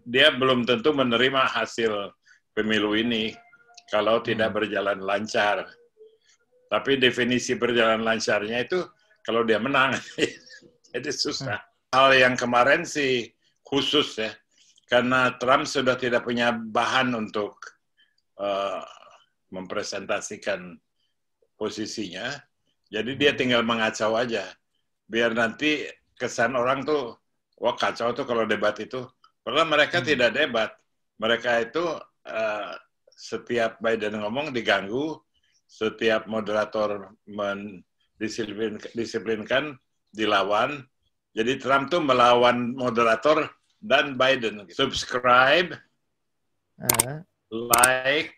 dia belum tentu menerima hasil pemilu ini kalau tidak berjalan lancar. Tapi definisi berjalan lancarnya itu kalau dia menang. Jadi susah. Hal yang kemarin sih khusus ya, karena Trump sudah tidak punya bahan untuk mempresentasikan posisinya, jadi dia tinggal mengacau aja. Biar nanti kesan orang tuh, wah kacau tuh kalau debat itu. Padahal mereka tidak debat. Mereka itu setiap Biden ngomong diganggu, setiap moderator mendisiplinkan, dilawan. Jadi Trump tuh melawan moderator dan Biden. Subscribe, like,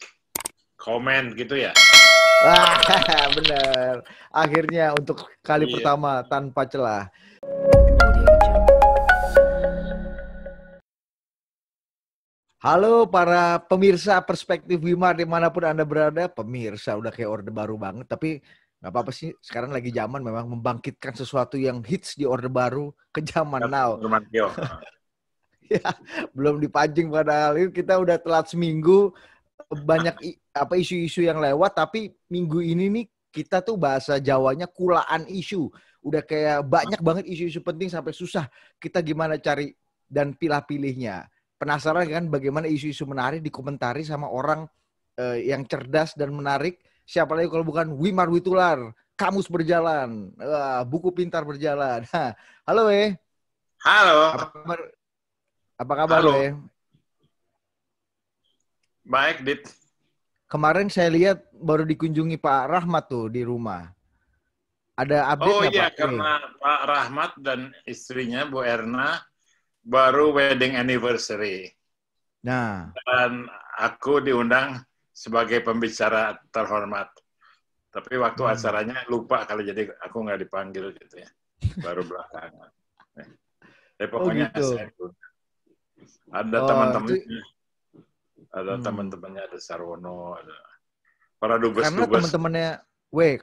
comment gitu ya. Bener. Akhirnya untuk kali pertama tanpa celah. Halo para pemirsa Perspektif Wimar dimanapun Anda berada. Pemirsa udah kayak Orde Baru banget, tapi nggak apa-apa sih. Sekarang lagi zaman memang membangkitkan sesuatu yang hits di Orde Baru ke zaman now. Ya, belum dipancing padahal kita udah telat seminggu. Banyak isu-isu yang lewat, tapi minggu ini nih kita tuh bahasa Jawanya kulaan isu. Udah kayak banyak banget isu-isu penting sampai susah kita gimana cari dan pilih-pilihnya. Penasaran kan bagaimana isu-isu menarik dikomentari sama orang yang cerdas dan menarik. Siapa lagi kalau bukan Wimar Witular, Kamus Berjalan, buku pintar berjalan. Halo We. Halo. Apa kabar We? Baik, Dit. Kemarin saya lihat baru dikunjungi Pak Rahmat tuh di rumah. Ada update nggak Pak? Oh iya, karena Pak Rahmat dan istrinya Bu Erna baru wedding anniversary. Nah. Dan aku diundang sebagai pembicara terhormat. Tapi waktu acaranya lupa kalau jadi aku nggak dipanggil gitu ya. Baru belakangan. Tapi pokoknya gitu. Ada teman-temannya. Ada teman-temannya, ada Sarwono, ada para dubes-dubes.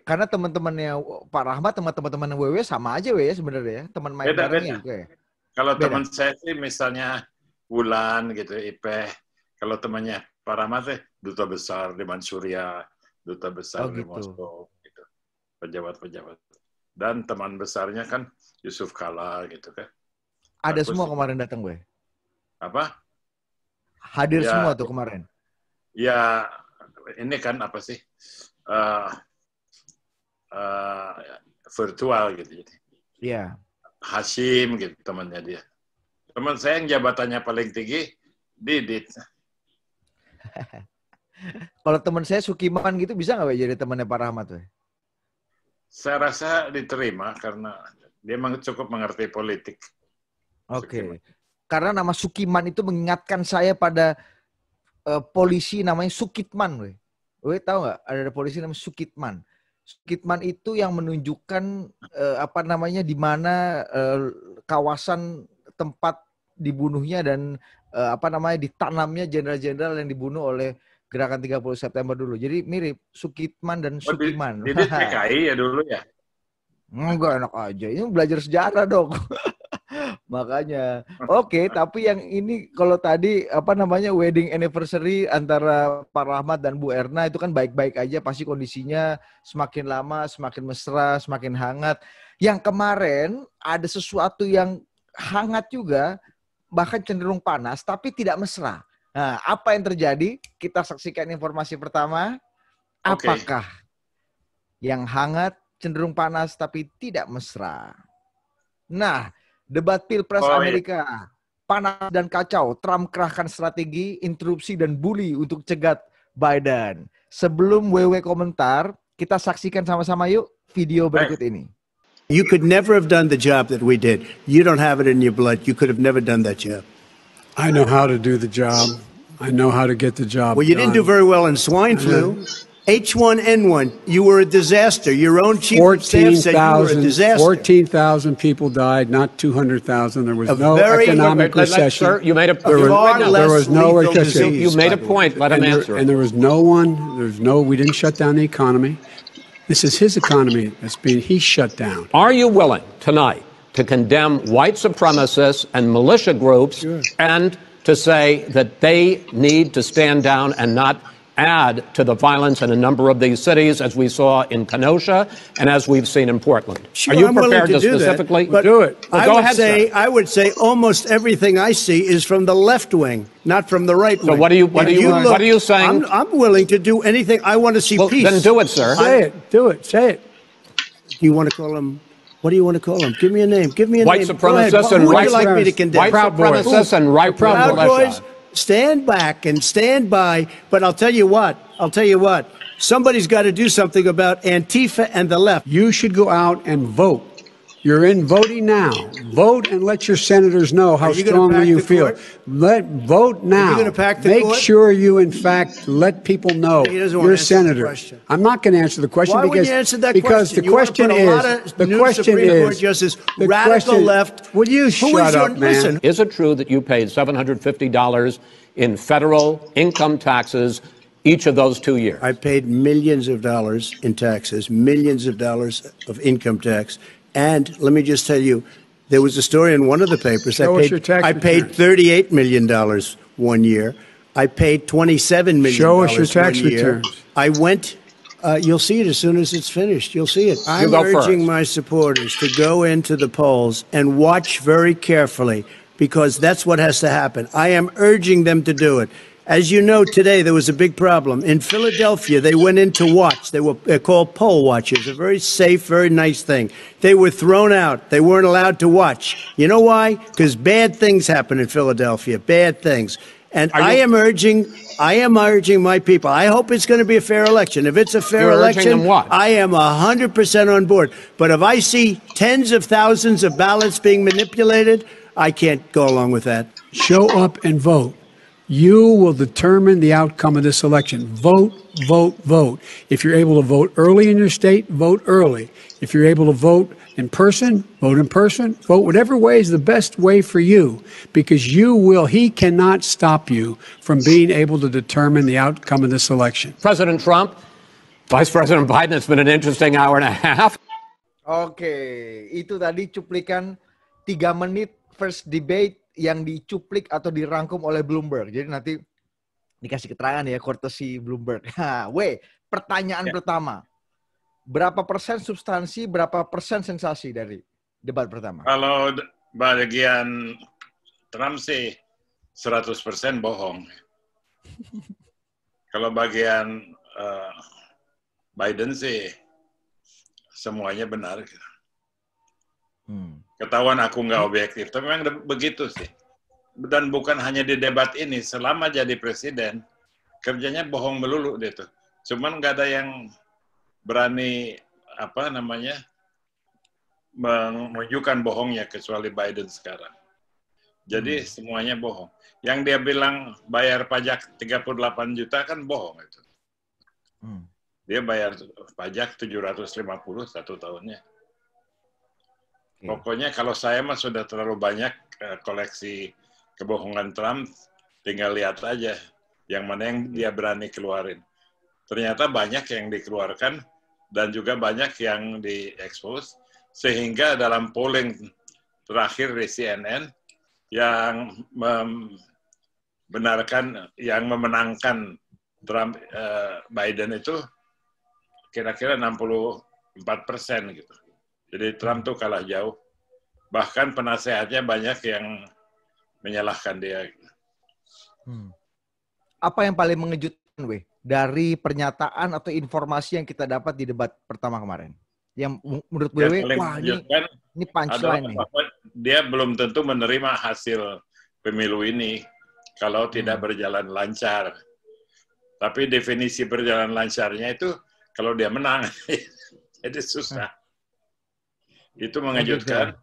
Karena teman-temannya Pak Rahmat sama teman-teman WW sama aja ya sebenarnya, teman main barengnya. Kalau teman saya sih misalnya Wulan gitu, Ipeh. Kalau temannya Pak Rahmat duta besar di Manchuria, duta besar di Moskow, gitu. Pejabat-pejabat. Dan teman besarnya kan Yusuf Kala gitu kan. Ada semua kemarin datang gue. Apa? Hadir semua tuh kemarin. Ya, ini kan apa sih? Virtual gitu. Iya. Hashim gitu temannya dia. Teman saya yang jabatannya paling tinggi, Didit. Kalau teman saya Sukiman gitu bisa nggak jadi temannya Pak Rahmat? Saya rasa diterima karena dia cukup mengerti politik. Oke. Karena nama Sukiman itu mengingatkan saya pada polisi namanya Sukitman. We tahu nggak? Ada polisi namanya Sukitman. Sukitman itu yang menunjukkan di mana kawasan tempat dibunuhnya dan ditanamnya jenderal-jenderal yang dibunuh oleh Gerakan 30 September dulu. Jadi mirip Sukitman dan Sukiman. Jadi PKI ya dulu ya? Enggak, enak aja. Ini belajar sejarah dong. Makanya. Oke, tapi yang ini kalau tadi wedding anniversary antara Pak Rahmat dan Bu Erna itu kan baik-baik aja, pasti kondisinya semakin lama semakin mesra, semakin hangat. Yang kemarin ada sesuatu yang hangat juga, bahkan cenderung panas tapi tidak mesra. Nah, apa yang terjadi? Kita saksikan informasi pertama. Apakah yang hangat cenderung panas tapi tidak mesra? Nah, debat Pilpres Amerika panas dan kacau. Trump kerahkan strategi, interupsi dan bully untuk cegat Biden. Sebelum WW komentar, kita saksikan sama-sama yuk video berikut ini. You could never have done the job that we did. You don't have it in your blood. You could have never done that job. I know how to do the job. I know how to get the job done. Well, you didn't do very well in swine flu. H1N1, you were a disaster. Your own chief of staff said you were a disaster. 14,000 people died, not 200,000. There was no economic recession. Sir, you made a there was no recession. You made a point. Let him answer. And there was we didn't shut down the economy. This is his economy he's shut down. Are you willing tonight to condemn white supremacists and militia groups and to say that they need to stand down and not add to the violence in a number of these cities, as we saw in Kenosha and as we've seen in Portland. Sure, Are you I'm willing prepared to do specifically that, but do it? Well, go ahead, sir. I would say almost everything I see is from the left wing, not from the right wing. So what are you saying? I'm willing to do anything. I want to see peace. Then do it, sir. Say it. Do it. Say it. Do you want to call him? What do you want to call him? Give me a name. Give me a white name. Supremacists and who would white you like me to condemn? White supremacists and right Proud militia. Boys, stand back and stand by. But I'll tell you what. Somebody's got to do something about Antifa and the left. You should go out and vote. You're in voting now. Vote and let your senators know how strongly you feel. Vote now. Are you going to pack the Make court? sure you, in fact, let people know He doesn't want you're a to answer the senator. question. I'm not going to answer the question Why would you answer that because question? the question is radical left. Will you shut up, man? Listen, Is it true that you paid $750 in federal income taxes each of those 2 years? I paid millions of dollars in taxes, millions of dollars of income tax. And let me just tell you, there was a story in one of the papers. Show us your tax I paid $38 million 1 year. I paid $27 million. Show us your tax 1 year. returns. I went. You'll see it as soon as it's finished. You'll see it. I'm go urging first. my supporters to go into the polls and watch very carefully, because that's what has to happen. I am urging them to do it. As you know, today there was a big problem. In Philadelphia, they went in to watch. They're called poll watchers, a very safe, very nice thing. They were thrown out. They weren't allowed to watch. You know why? Because bad things happen in Philadelphia, bad things. And I am urging my people. I hope it's going to be a fair election. If it's a fair election, I am 100% on board. But if I see tens of thousands of ballots being manipulated, I can't go along with that. Show up and vote. You will determine the outcome of this election. Vote, vote, vote. If you're able to vote early in your state, vote early. If you're able to vote in person, vote in person. Vote whatever way is the best way for you, because he cannot stop you from being able to determine the outcome of this election. President Trump, Vice President Biden, it's been an interesting hour and a half. Oke, itu tadi cuplikan 3 menit first debate yang dicuplik atau dirangkum oleh Bloomberg. Jadi nanti dikasih keterangan ya, courtesy Bloomberg. Pertanyaan pertama. Berapa persen substansi, berapa persen sensasi dari debat pertama? Kalau bagian Trump sih 100% bohong. Kalau bagian Biden sih semuanya benar. Ketahuan aku nggak objektif, tapi memang begitu sih. Dan bukan hanya di debat ini, selama jadi presiden, kerjanya bohong melulu dia tuh. Cuman nggak ada yang berani menunjukkan bohongnya kecuali Biden sekarang. Jadi semuanya bohong. Yang dia bilang bayar pajak 38 juta kan bohong itu. Dia bayar pajak 750 satu tahunnya. Pokoknya kalau saya mah sudah terlalu banyak koleksi kebohongan Trump, tinggal lihat aja yang mana yang dia berani keluarin. Ternyata banyak yang dikeluarkan dan juga banyak yang diekspos, sehingga dalam polling terakhir di CNN yang memenangkan Trump, Biden itu kira-kira 64% gitu. Jadi Trump tuh kalah jauh. Bahkan penasehatnya banyak yang menyalahkan dia. Apa yang paling mengejutkan, dari pernyataan atau informasi yang kita dapat di debat pertama kemarin? Yang menurut WW, wah ini punchline nih. Dia belum tentu menerima hasil pemilu ini kalau tidak berjalan lancar. Tapi definisi berjalan lancarnya itu kalau dia menang. Jadi susah. Itu mengejutkan.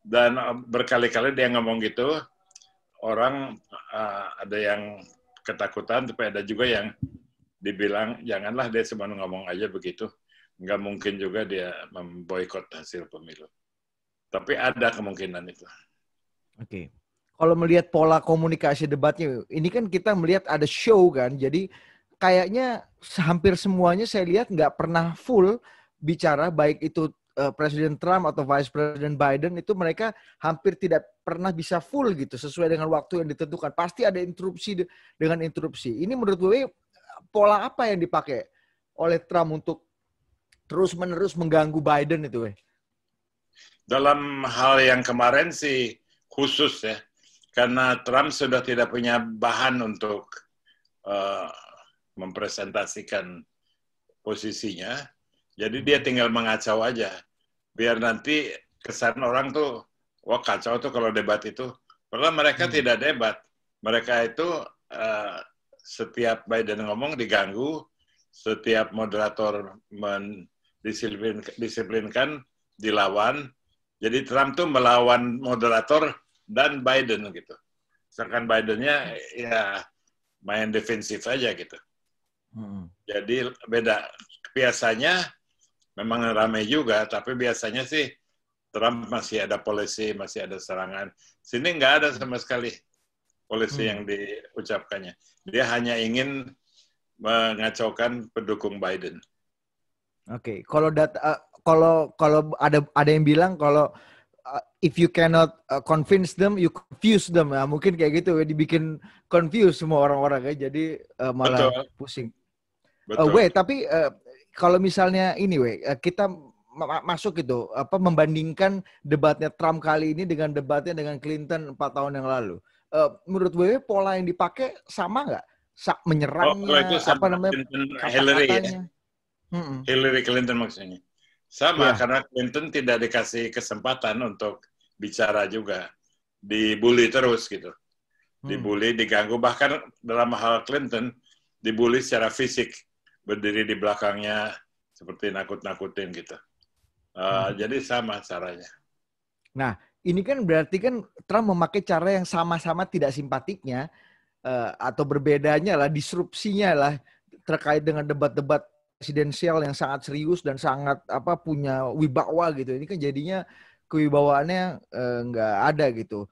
Dan berkali-kali dia ngomong gitu, orang ada yang ketakutan, tapi ada juga yang dibilang, janganlah dia cuma ngomong aja begitu. Nggak mungkin juga dia memboikot hasil pemilu. Tapi ada kemungkinan itu. Oke. Kalau melihat pola komunikasi debatnya, ini kan kita melihat ada show kan, jadi kayaknya hampir semuanya saya lihat nggak pernah full bicara, baik itu Presiden Trump atau Vice President Biden itu mereka hampir tidak pernah bisa full gitu sesuai dengan waktu yang ditentukan. Pasti ada interupsi dengan interupsi. Ini menurut gue pola apa yang dipakai oleh Trump untuk terus-menerus mengganggu Biden itu? Dalam hal yang kemarin sih khusus ya, karena Trump sudah tidak punya bahan untuk mempresentasikan posisinya, jadi dia tinggal mengacau aja. Biar nanti kesan orang tuh, wah kacau tuh kalau debat itu. Padahal mereka tidak debat. Mereka itu setiap Biden ngomong diganggu, setiap moderator mendisiplinkan, dilawan. Jadi Trump tuh melawan moderator dan Biden gitu. Sedangkan Bidennya ya main defensif aja gitu. Jadi beda. Biasanya memang ramai juga, tapi biasanya sih Trump masih ada polisi, masih ada serangan. Sini nggak ada sama sekali polisi yang diucapkannya. Dia hanya ingin mengacaukan pendukung Biden. Oke, kalau ada yang bilang kalau if you cannot convince them, you confuse them. Nah, mungkin kayak gitu ya, dibikin confuse semua orang-orang ya, jadi malah pusing. Tapi kalau misalnya ini kita masuk gitu, membandingkan debatnya Trump kali ini dengan debatnya dengan Clinton 4 tahun yang lalu. Menurut gue pola yang dipakai sama nggak? Menyerangnya, apa namanya? Hillary ya? Hillary Clinton maksudnya. Sama, karena Clinton tidak dikasih kesempatan untuk bicara juga. Dibully terus gitu. Dibully, diganggu. Bahkan dalam hal Clinton, dibully secara fisik. Berdiri di belakangnya seperti nakut-nakutin gitu. Jadi sama caranya. Nah, ini kan berarti kan Trump memakai cara yang sama-sama tidak simpatiknya atau berbedanya lah, disrupsinya lah terkait dengan debat-debat presidensial yang sangat serius dan sangat punya wibawa gitu. Ini kan jadinya kewibawaannya nggak ada gitu.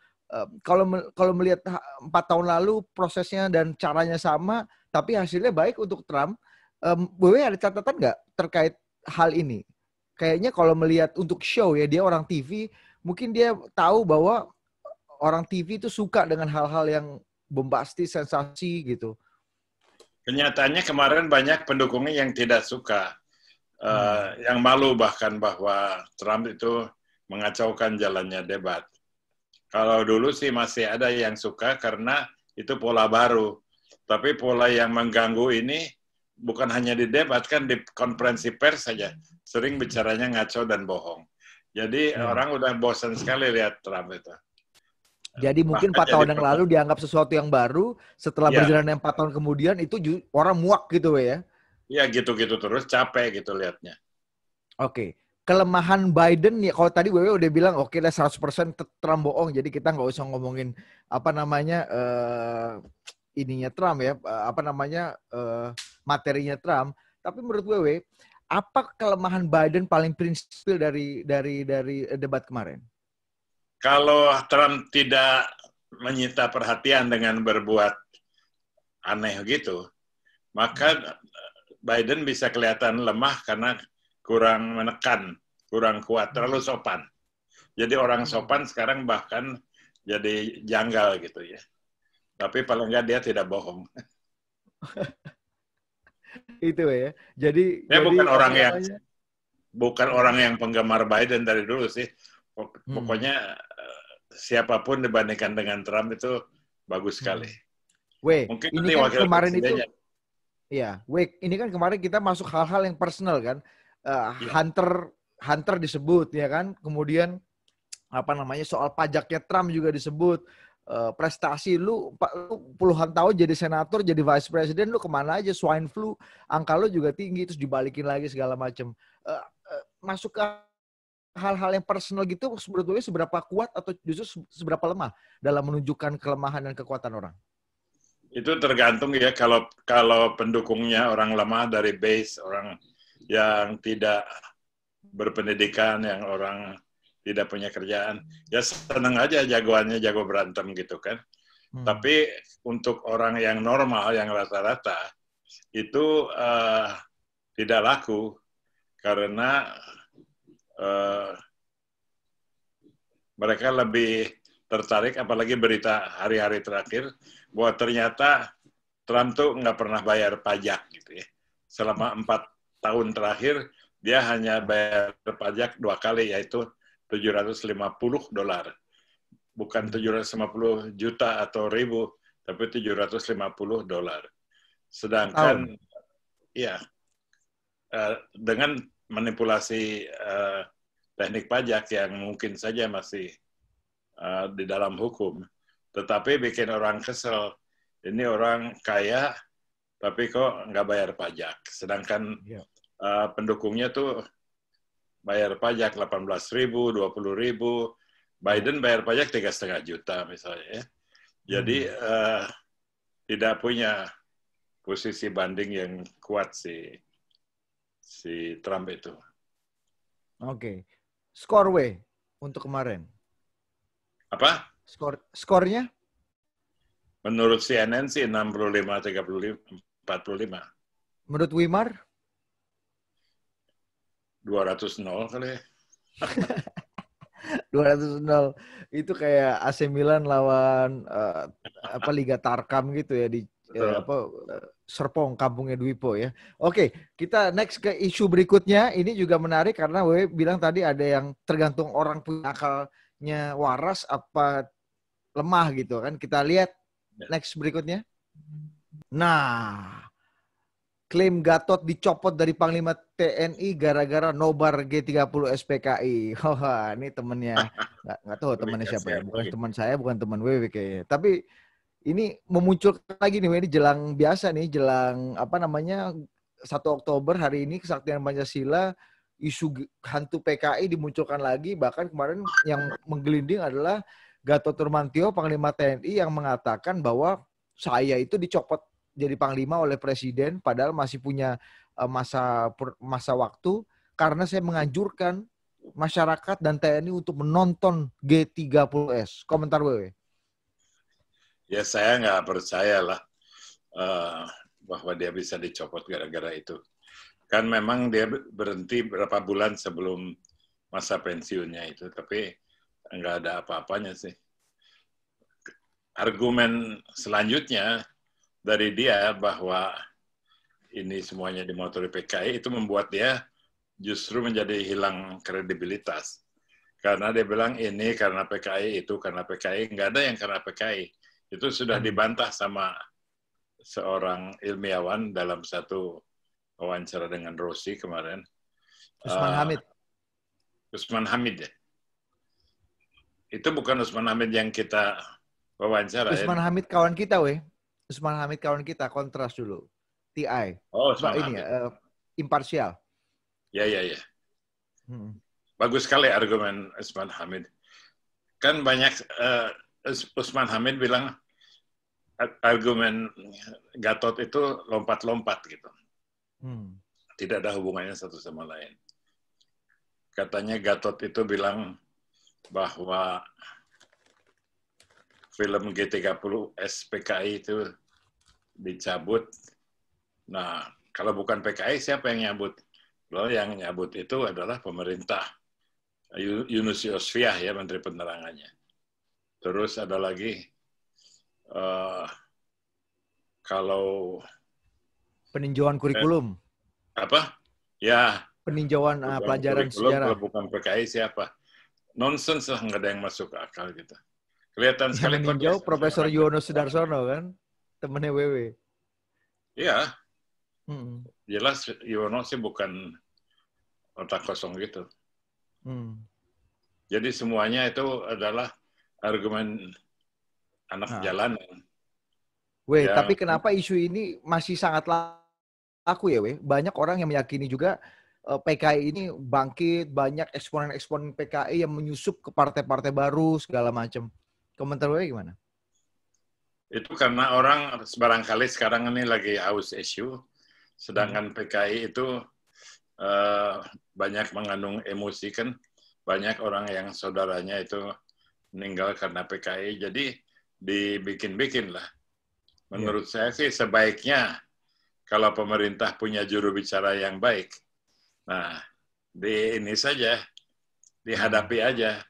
Kalau melihat 4 tahun lalu prosesnya dan caranya sama, tapi hasilnya baik untuk Trump. Bowe ada catatan nggak terkait hal ini? Kayaknya kalau melihat untuk show ya, dia orang TV, mungkin dia tahu bahwa orang TV itu suka dengan hal-hal yang bombastis, sensasi gitu. Kenyataannya kemarin banyak pendukungnya yang tidak suka, yang malu bahkan bahwa Trump itu mengacaukan jalannya debat. Kalau dulu sih masih ada yang suka karena itu pola baru. Tapi pola yang mengganggu ini bukan hanya di debat, kan di konferensi pers saja sering bicaranya ngaco dan bohong. Jadi orang udah bosan sekali lihat Trump itu. Jadi mungkin 4 tahun yang lalu dianggap sesuatu yang baru, setelah berjalan 4 tahun kemudian itu orang muak gitu ya? Iya gitu-gitu terus, capek gitu lihatnya. Oke. Kelemahan Biden ya, kalau tadi Wewe udah bilang oke lah 100% Trump bohong, jadi kita nggak usah ngomongin ininya Trump ya, materinya Trump. Tapi menurut Wewe, apa kelemahan Biden paling prinsipil dari debat kemarin? Kalau Trump tidak menyita perhatian dengan berbuat aneh gitu, maka Biden bisa kelihatan lemah karena kurang menekan, kurang kuat, terlalu sopan. Jadi orang sopan sekarang bahkan jadi janggal gitu ya. Tapi paling nggak dia tidak bohong. Itu ya. Jadi bukan orang yang penggemar Biden dari dulu sih. Pokoknya siapapun dibandingkan dengan Trump itu bagus sekali. Mungkin ini kan kemarin itu. Ya, ini kan kemarin kita masuk hal-hal yang personal kan. Hunter disebut ya kan. Kemudian soal pajaknya Trump juga disebut. Prestasi lu puluhan tahun jadi senator, jadi vice president, lu kemana aja, swine flu, angka lu juga tinggi, terus dibalikin lagi segala macam. Masuk ke hal-hal yang personal gitu, sebetulnya seberapa kuat atau justru seberapa lemah dalam menunjukkan kelemahan dan kekuatan orang? Itu tergantung ya, kalau pendukungnya orang lemah dari base, orang yang tidak berpendidikan, yang orang tidak punya kerjaan, ya senang aja jagoannya jago berantem gitu kan. Tapi untuk orang yang normal, yang rata-rata, itu tidak laku. Karena mereka lebih tertarik, apalagi berita hari-hari terakhir, bahwa ternyata Trump tuh nggak pernah bayar pajak gitu ya. Selama 4 tahun terakhir, dia hanya bayar pajak 2 kali, yaitu $750. Bukan 750 juta atau ribu, tapi $750. Sedangkan, ya, dengan manipulasi teknik pajak yang mungkin saja masih di dalam hukum, tetapi bikin orang kesel. Ini orang kaya, tapi kok nggak bayar pajak. Sedangkan pendukungnya tuh bayar pajak 18.000, 20.000. Biden bayar pajak 3,5 juta misalnya. Jadi tidak punya posisi banding yang kuat si Trump itu. Oke. Skor W untuk kemarin. Apa? Skornya? Menurut CNN sih 65-45. Menurut Wimar? 200-0 kali ya. 200-0. Itu kayak AC Milan lawan Liga Tarkam gitu ya di Serpong, kampungnya Dwipo ya. Oke, kita next ke isu berikutnya. Ini juga menarik karena Wewe bilang tadi ada yang tergantung orang punya akalnya waras apa lemah gitu kan. Kita lihat next berikutnya. Nah, klaim Gatot dicopot dari Panglima TNI gara-gara nobar G30 SPKI. Wah, ini temennya, nggak tahu temannya siapa ya. Bukan teman saya, bukan teman Wewe kayaknya. Tapi ini memunculkan lagi nih, ini jelang biasa nih, jelang 1 Oktober hari ini Kesaktian Pancasila, isu hantu PKI dimunculkan lagi. Bahkan kemarin yang menggelinding adalah Gatot Nurmantio, Panglima TNI, yang mengatakan bahwa saya itu dicopot jadi Panglima oleh Presiden, padahal masih punya masa waktu, karena saya menganjurkan masyarakat dan TNI untuk menonton G30S. Komentar Wewe. Ya saya nggak percaya lah bahwa dia bisa dicopot gara-gara itu. Kan memang dia berhenti berapa bulan sebelum masa pensiunnya itu, tapi nggak ada apa-apanya sih. Argumen selanjutnya dari dia bahwa ini semuanya dimotori PKI itu membuat dia justru menjadi hilang kredibilitas. Karena dia bilang ini karena PKI, itu karena PKI. Nggak ada yang karena PKI. Itu sudah dibantah sama seorang ilmiawan dalam satu wawancara dengan Rossi kemarin. Usman Hamid. Usman Hamid ya. Itu bukan Usman Hamid yang kita wawancara. Usman Hamid kawan kita, weh. Usman Hamid kawan kita, kontras dulu. TI. Oh, Usman ini Hamid. Imparsial. Ya. Bagus sekali argumen Usman Hamid. Kan banyak Usman Hamid bilang argumen Gatot itu lompat-lompat gitu. Tidak ada hubungannya satu sama lain. Katanya Gatot itu bilang bahwa film G30 SPKI itu dicabut. Nah, kalau bukan PKI siapa yang nyabut? Loh, yang nyabut itu adalah pemerintah. Yunus Yosfiah ya, Menteri Penerangannya. Terus ada lagi kalau peninjauan kurikulum. Apa? Ya. Peninjauan pelajaran sejarah. Kalau bukan PKI siapa? Nonsens lah, nggak ada yang masuk ke akal gitu. Kelihatan sekali. Yang meninjau Profesor Yono Sudarsono kan, temennya Wewe. Iya. Jelas Yono sih bukan otak kosong gitu. Jadi semuanya itu adalah argumen anak jalanan. Weh, tapi kenapa isu ini masih sangat laku ya, Weh? Banyak orang yang meyakini juga PKI ini bangkit, banyak eksponen-eksponen PKI yang menyusup ke partai-partai baru, segala macam. Komentar Weh gimana? Itu karena orang barangkali sekarang ini lagi haus isu, sedangkan PKI itu banyak mengandung emosi kan, banyak orang yang saudaranya itu meninggal karena PKI, jadi dibikin-bikin lah. Menurut saya sih sebaiknya kalau pemerintah punya juru bicara yang baik, nah di ini saja dihadapi aja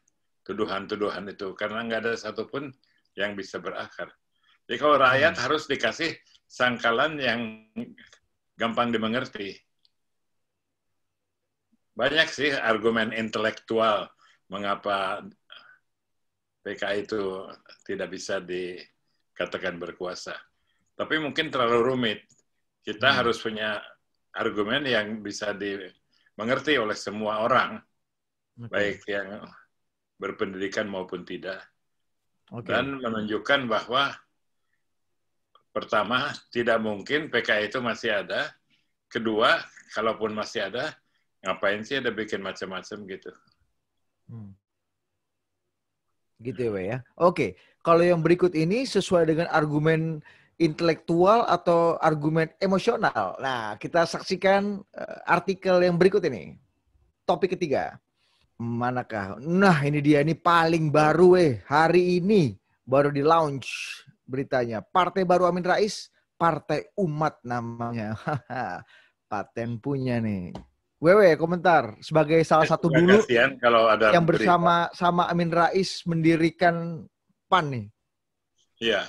tuduhan-tuduhan itu, karena nggak ada satupun yang bisa berakar. Jadi kalau rakyat harus dikasih sangkalan yang gampang dimengerti. Banyak sih argumen intelektual mengapa PKI itu tidak bisa dikatakan berkuasa. Tapi mungkin terlalu rumit. Kita harus punya argumen yang bisa dimengerti oleh semua orang, baik yang berpendidikan maupun tidak. Dan menunjukkan bahwa pertama, tidak mungkin PKI itu masih ada. Kedua, kalaupun masih ada, ngapain sih ada bikin macam-macam gitu. Gitu ya. Oke, kalau yang berikut ini sesuai dengan argumen intelektual atau argumen emosional. Nah, kita saksikan artikel yang berikut ini. Topik ketiga. Manakah? Nah, ini dia, ini paling baru hari ini baru di launch beritanya. Partai baru Amin Rais, Partai Umat namanya. Paten punya nih. Wewe, komentar sebagai salah satu dulu kalau ada yang bersama sama Amin Rais mendirikan PAN nih. Iya.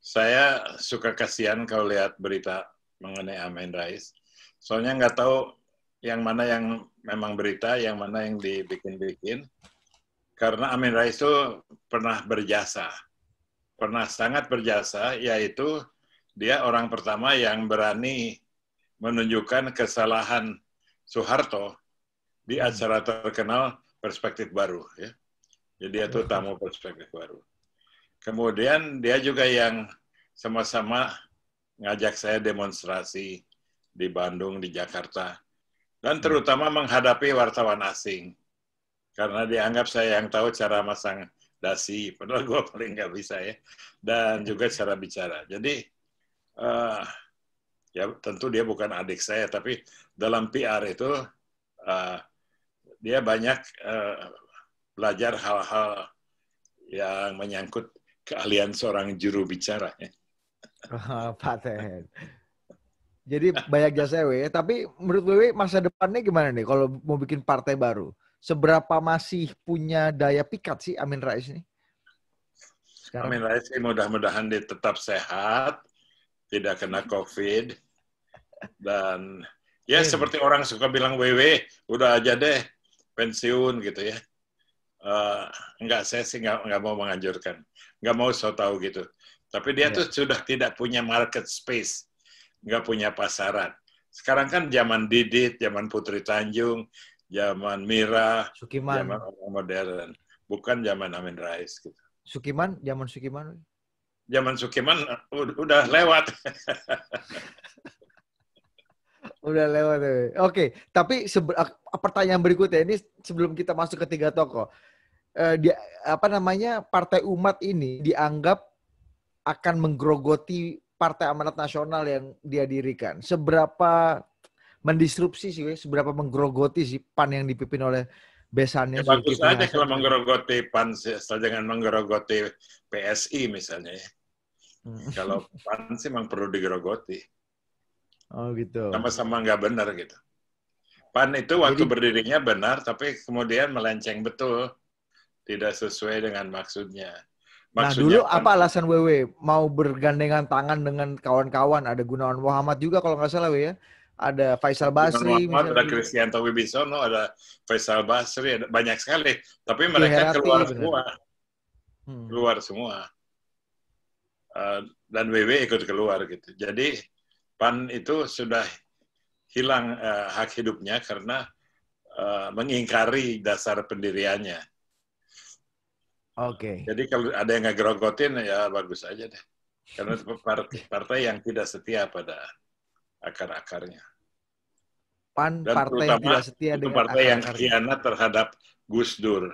Saya suka kasihan kalau lihat berita mengenai Amin Rais. Soalnya nggak tahu yang mana yang memang berita, yang mana yang dibikin-bikin. Karena Amin Rais itu pernah berjasa. Pernah sangat berjasa, yaitu dia orang pertama yang berani menunjukkan kesalahan Soeharto di acara terkenal Perspektif Baru. Ya. Jadi dia itu tamu Perspektif Baru. Kemudian dia juga yang sama-sama ngajak saya demonstrasi di Bandung, di Jakarta. Dan terutama menghadapi wartawan asing. Karena dianggap saya yang tahu cara masang dasi. Padahal gue paling nggak bisa ya. Dan juga cara bicara. Jadi, ya tentu dia bukan adik saya. Tapi dalam PR itu, dia banyak belajar hal-hal yang menyangkut keahlian seorang juru bicara. Paten. Jadi banyak jasa Wewe. Tapi menurut Wewe masa depannya gimana nih kalau mau bikin partai baru? Seberapa masih punya daya pikat sih Amin Rais ini? Sekarang. Amin Rais sih mudah-mudahan dia tetap sehat, tidak kena COVID. Dan ya seperti orang suka bilang Wewe, udah aja deh pensiun gitu ya. Enggak, saya sih nggak mau menganjurkan. Nggak mau so tahu gitu. Tapi dia tuh sudah tidak punya market space. Nggak punya pasaran. Sekarang kan zaman Didit, zaman Putri Tanjung, zaman Mira, Sukiman. zaman orang modern. Bukan zaman Amin Rais. Gitu. Sukiman, zaman Sukiman. Zaman Sukiman udah lewat. Udah lewat. Oke, tapi pertanyaan berikutnya ini sebelum kita masuk ke tiga tokoh. Partai Umat ini dianggap akan menggerogoti Partai Amanat Nasional yang dia dirikan. Seberapa mendisrupsi sih, seberapa menggerogoti sih PAN yang dipimpin oleh besannya? Ya, bagus aja kalau menggerogoti PAN, jangan menggerogoti PSI misalnya. Kalau PAN sih memang perlu digerogoti. Oh gitu. Sama-sama nggak benar gitu. PAN itu waktu berdirinya benar, tapi kemudian melenceng betul. Tidak sesuai dengan maksudnya. Nah dulu apa alasan Wewe mau bergandengan tangan dengan kawan-kawan? Ada Gunawan Muhammad juga kalau nggak salah ya. Ada Faisal Basri. Ada Kristianto Wibisono, ada Faisal Basri, ada banyak sekali. Tapi mereka keluar semua. Keluar semua. Dan Wewe ikut keluar gitu. Jadi PAN itu sudah hilang hak hidupnya karena mengingkari dasar pendiriannya. Oke. Jadi kalau ada yang ngegerogotin ya bagus aja deh. Karena partai yang tidak setia pada akar-akarnya. PAN partai yang tidak setia dengan partai yang khianat terhadap Gus Dur.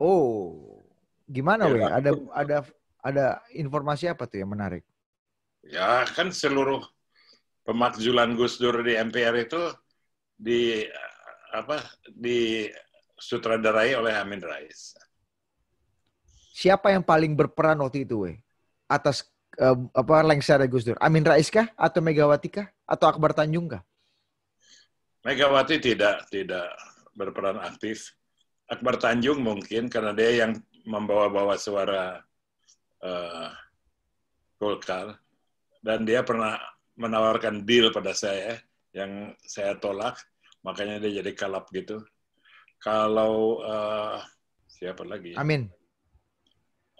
Oh, gimana Wei? Ada informasi apa tuh yang menarik? Ya kan seluruh pemakzulan Gus Dur di MPR itu disutradarai oleh Amin Rais. Siapa yang paling berperan waktu itu, Wei? Atas lengser Gus Dur? Amin Rais kah? Atau Megawati kah? Atau Akbar Tanjung kah? Megawati tidak berperan aktif. Akbar Tanjung mungkin karena dia yang membawa-bawa suara Golkar, dan dia pernah menawarkan deal pada saya yang saya tolak, makanya dia jadi kalap gitu. Kalau siapa lagi? Amin.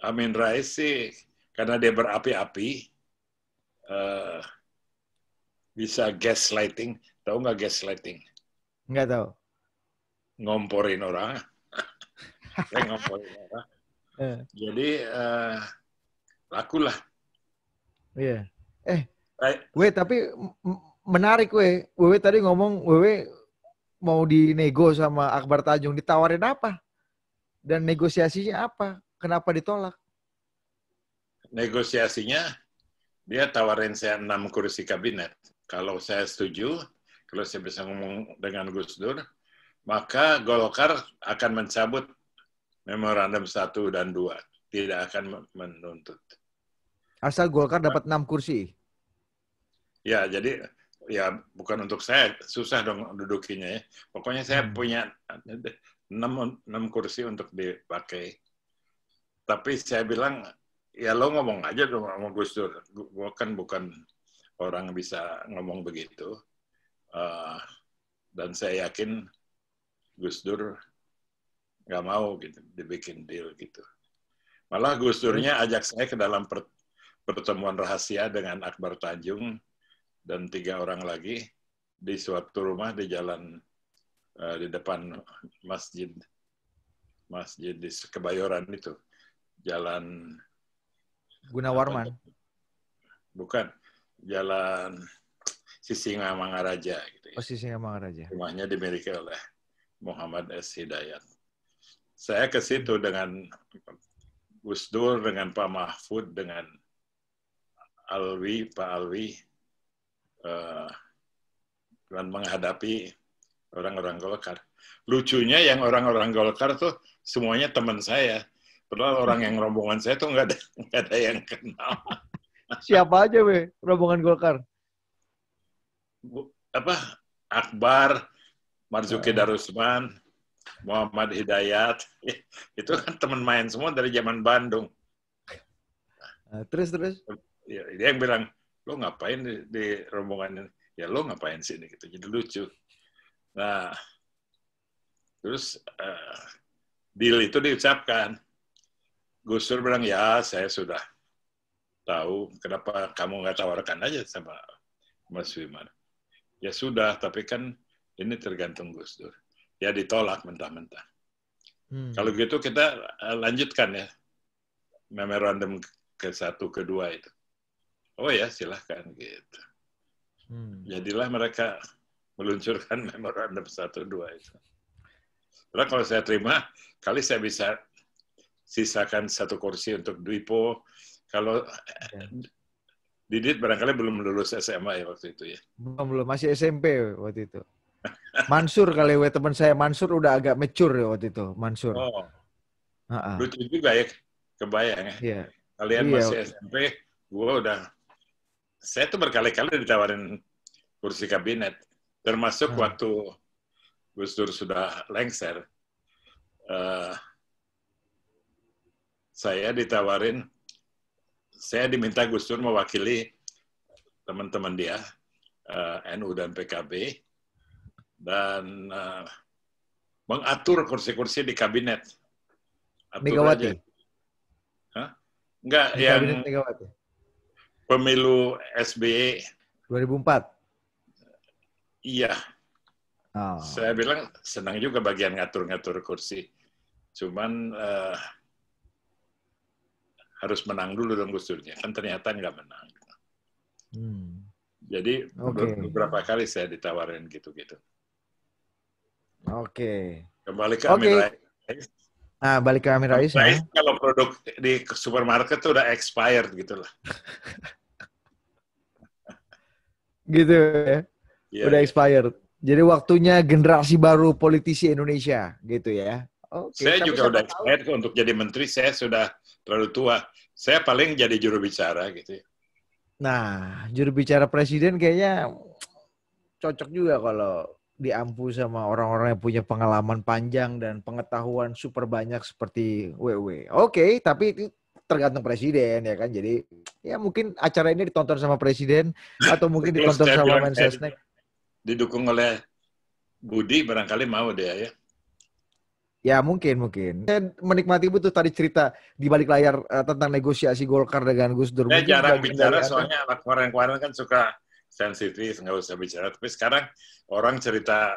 Amin Rais sih, karena dia berapi-api, bisa gaslighting. Tahu nggak gaslighting? Nggak tahu. Ngomporin orang. Ngomporin orang. Jadi laku lah. Iya. Tapi menarik Wewe tadi ngomong Wewe mau dinego sama Akbar Tanjung, ditawarin apa? Dan negosiasinya apa? Kenapa ditolak? Negosiasinya dia tawarin saya 6 kursi kabinet. Kalau saya setuju, kalau saya bisa ngomong dengan Gus Dur, maka Golkar akan mencabut memorandum 1 dan 2. Tidak akan menuntut. Asal Golkar dapat 6 kursi. Ya, jadi ya bukan untuk saya, susah dong dudukinya ya. Pokoknya saya punya 6 kursi untuk dipakai. Tapi saya bilang, ya lo ngomong aja dong sama Gus Dur. Gue kan bukan orang bisa ngomong begitu. Dan saya yakin Gus Dur nggak mau gitu dibikin deal gitu. Malah Gus Durnya ajak saya ke dalam pertemuan rahasia dengan Akbar Tanjung dan 3 orang lagi di suatu rumah di jalan di depan masjid di Kebayoran itu, jalan Gunawarman. Bukan, jalan Sisingamangaraja gitu ya. Oh, Sisingamangaraja. Rumahnya dimiliki oleh Muhammad S. Hidayat. Saya ke situ dengan Gus Dur, dengan Pak Mahfud, dengan Pak Alwi, dan menghadapi orang-orang Golkar. Lucunya yang orang-orang Golkar tuh semuanya teman saya. Padahal orang yang rombongan saya tuh nggak ada yang kenal. Siapa aja rombongan Golkar? Akbar, Marzuki Darusman, Muhammad Hidayat. Itu kan teman main semua dari zaman Bandung. Terus? Ya, dia yang bilang, lo ngapain di rombongan ini? Ya lo ngapain sini? Gitu. Jadi lucu. Nah, terus deal itu diucapkan. Gus Dur bilang, ya saya sudah tahu, kenapa kamu nggak tawarkan aja sama Mas Wimar. Ya sudah, tapi kan ini tergantung Gus Dur. Ya ditolak mentah-mentah. Kalau gitu kita lanjutkan ya, memorandum ke-1, ke-2 itu. Oh ya, silahkan gitu. Jadilah mereka meluncurkan memorandum 1, 2 itu. Karena kalau saya terima, kali saya bisa sisakan 1 kursi untuk Dwipo. Kalau Didit barangkali belum lulus SMA ya waktu itu ya. Belum, masih SMP waktu itu. Mansur kali teman saya, Mansur udah agak mature ya waktu itu, Mansur. Oh. Lucu juga ya, kebayang ya. Iya. Kalian masih SMP, saya tuh berkali-kali ditawarin kursi kabinet, termasuk waktu Gus Dur sudah lengser. Saya ditawarin, saya diminta Gus Dur mewakili teman-teman dia, NU dan PKB, dan mengatur kursi-kursi di kabinet. Megawati? Enggak, di yang kabinet Megawati. Pemilu SBY. 2004? Iya. Oh. Saya bilang senang juga bagian ngatur-ngatur kursi. Cuman harus menang dulu dong Gus Durnya. Kan ternyata nggak menang. Jadi beberapa kali saya ditawarin gitu-gitu. Oke. Kembali ke Amin Rais. Balik ke Amin Rais ya. Kalau produk di supermarket tuh udah expired gitu lah. Gitu ya. Yeah, udah expired. Jadi waktunya generasi baru politisi Indonesia gitu ya. Saya juga udah expired untuk jadi menteri, saya sudah terlalu tua. Saya paling jadi juru bicara gitu. Nah, juru bicara presiden kayaknya cocok juga kalau diampu sama orang-orang yang punya pengalaman panjang dan pengetahuan super banyak seperti WW. Oke, tapi itu tergantung presiden ya kan. Jadi ya mungkin acara ini ditonton sama presiden atau mungkin Kalau ditonton saya sama bilang saya Mensesnek. didukung oleh Budi, barangkali mau dia ya. Ya mungkin. Saya menikmati betul tadi cerita di balik layar tentang negosiasi Golkar dengan Gus Dur. Saya Mungkin jarang sebagian bicara dari Anda- soalnya anak kemarin-kemarin kan suka sensitif, nggak usah bicara. Tapi sekarang orang cerita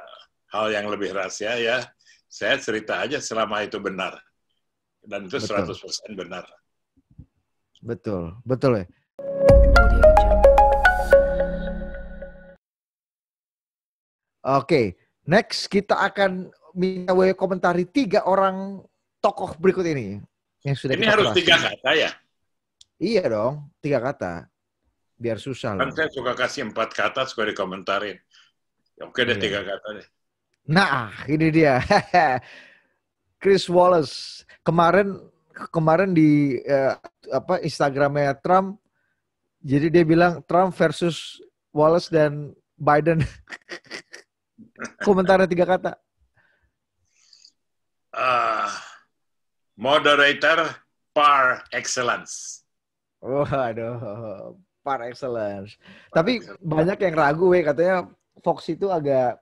hal yang lebih rahasia ya, saya cerita aja selama itu benar. Dan itu Betul. 100% benar. Betul ya. Oke, next kita akan minta WW komentari 3 orang tokoh berikut ini yang sudah Ini kita harus kurasi. 3 kata ya? Iya dong, 3 kata. Biar susah Kan loh. saya suka kasih 4 kata supaya dikomentarin. Oke deh, Iya. 3 kata deh. Nah, ini dia. Chris Wallace. Kemarin di Instagramnya Trump, jadi dia bilang Trump versus Wallace dan Biden. Komentarnya 3 kata. Moderator par excellence. Waduh, par excellence. Tapi banyak yang ragu, katanya Fox itu agak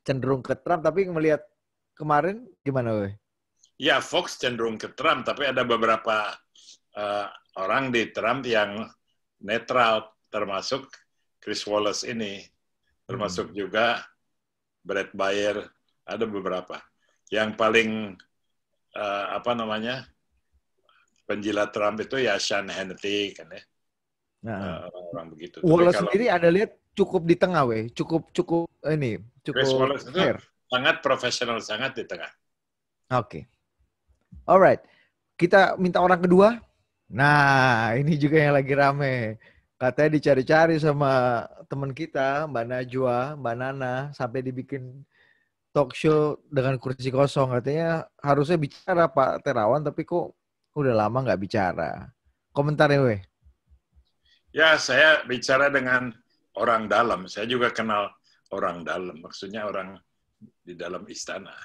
cenderung ke Trump, tapi melihat kemarin gimana, weh? Ya, Fox cenderung ke Trump, tapi ada beberapa orang di Trump yang netral, termasuk Chris Wallace ini, termasuk juga Brett Baier, ada beberapa. Yang paling penjilat Trump itu ya Sean Hannity kan ya. Orang begitu. Wallace sendiri Anda lihat cukup di tengah, weh. Cukup Chris Wallace itu fair. sangat profesional, sangat di tengah. Oke. Alright. Kita minta orang kedua. Nah, ini juga yang lagi rame. Katanya dicari-cari sama teman kita, Mbak Najwa, Mbak Nana, sampai dibikin talk show dengan kursi kosong. Katanya harusnya bicara Pak Terawan, tapi kok udah lama nggak bicara. Komentarnya, weh. Ya, saya bicara dengan orang dalam. Saya juga kenal orang dalam. Maksudnya orang di dalam istana.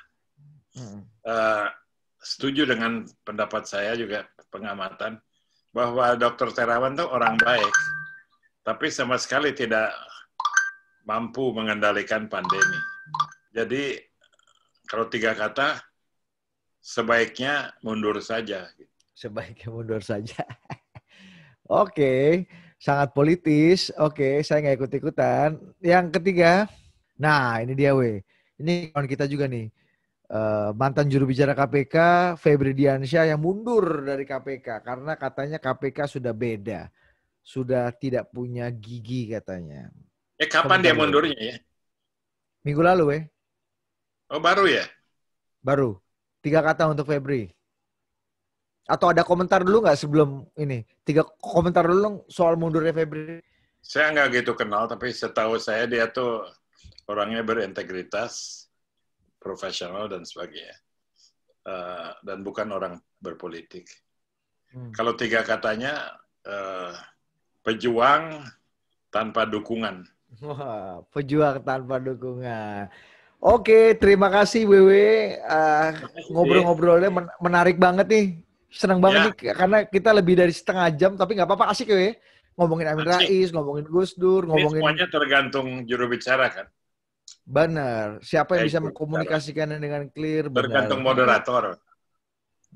Setuju dengan pendapat saya juga pengamatan bahwa Dr. Terawan itu orang baik, tapi sama sekali tidak mampu mengendalikan pandemi. Jadi kalau 3 kata, sebaiknya mundur saja. Sebaiknya mundur saja. Oke, sangat politis. Oke, saya nggak ikut-ikutan. Yang ketiga, nah ini dia, weh. Ini kawan kita juga nih. Mantan juru bicara KPK, Febri Diansyah yang mundur dari KPK karena katanya KPK sudah beda, sudah tidak punya gigi katanya. Kapan dia mundurnya ya? Minggu lalu, Oh, baru ya? Baru. 3 kata untuk Febri. Atau ada komentar dulu nggak sebelum ini? 3 komentar dulu soal mundurnya Febri. Saya nggak gitu kenal, tapi setahu saya dia tuh orangnya berintegritas, profesional dan sebagainya, dan bukan orang berpolitik. Kalau 3 katanya, pejuang tanpa dukungan. Wah, pejuang tanpa dukungan. Oke, terima kasih Wewe. Ngobrol-ngobrolnya menarik banget nih, senang banget nih karena kita lebih dari setengah jam, tapi nggak apa-apa, asik ya. Ngomongin Amin Rais, ngomongin Gus Dur, ngomongin. Ini semuanya tergantung juru bicara kan. Benar. Siapa yang bisa mengkomunikasikannya dengan clear? Tergantung moderator.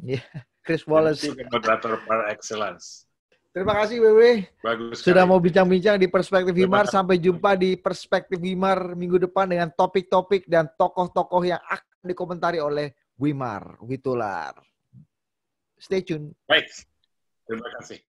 Ya, Chris Wallace. Moderator par excellence. Terima kasih Wewe. Bagus sudah sekali. mau bincang-bincang di Perspektif Wimar. Sampai jumpa di Perspektif Wimar minggu depan dengan topik-topik dan tokoh-tokoh yang akan dikomentari oleh Wimar Witular. Stay tune. Baik. Terima kasih.